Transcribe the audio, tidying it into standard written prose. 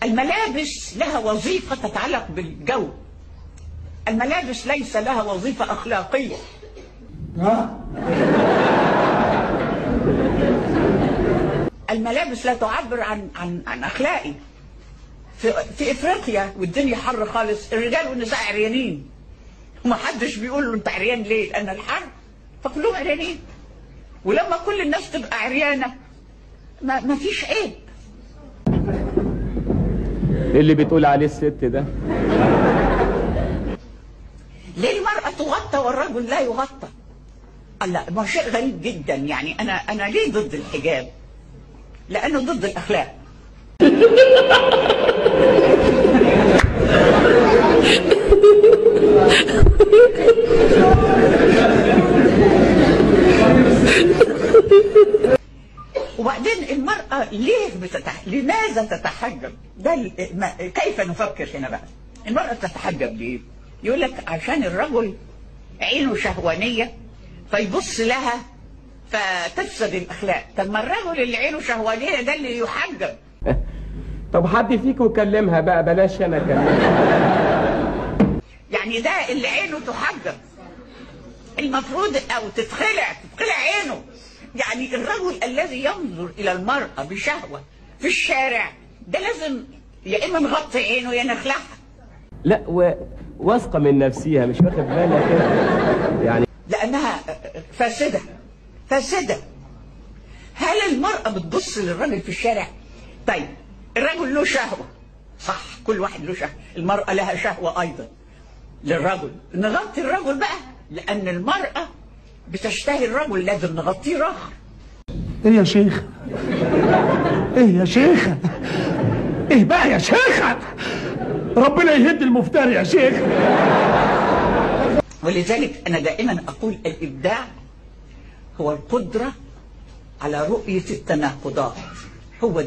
الملابس لها وظيفة تتعلق بالجو. الملابس ليس لها وظيفة أخلاقية. الملابس لا تعبر عن أخلاقي. في إفريقيا والدنيا حر خالص، الرجال والنساء عريانين ومحدش بيقول له أنت عريان ليه؟ لأن الحر فكلهم عريانين. ولما كل الناس تبقى عريانة ما فيش عيب. اللي بتقول عليه الست ده ليه المرأة تغطى والرجل لا يغطى؟ لا، ما شيء غريب جدا. يعني أنا ليه ضد الحجاب؟ لأنه ضد الأخلاق. وبعدين المرأة لماذا تتحجب؟ كيف نفكر هنا بقى؟ المرأة تتحجب ليه؟ يقول لك عشان الرجل عينه شهوانية فيبص لها فتفسد الأخلاق. طب ما الرجل اللي عينه شهوانية ده اللي يحجب. طب حد فيكم كلمها بقى، بلاش انا اكلمها. يعني ده اللي عينه تحجب المفروض او تتخلع عينه. يعني الرجل الذي ينظر الى المرأة بشهوة في الشارع ده لازم يا اما نغطي عينه يا نخلعها. لا، واثقة من نفسها، مش واخد بالها كده يعني، لانها فاسدة. هل المرأة بتبص للرجل في الشارع؟ طيب الرجل له شهوة، صح، كل واحد له شهوة. المرأة لها شهوة ايضا للرجل. نغطي الرجل بقى لان المرأة بتشتهي الرجل، لازم نغطيه رخر. ايه يا شيخ؟ ايه يا شيخ؟ ايه بقى يا شيخ؟ ربنا يهد المفتري يا شيخ. ولذلك انا دائما اقول الابداع هو القدرة على رؤية التناقضات. هو ده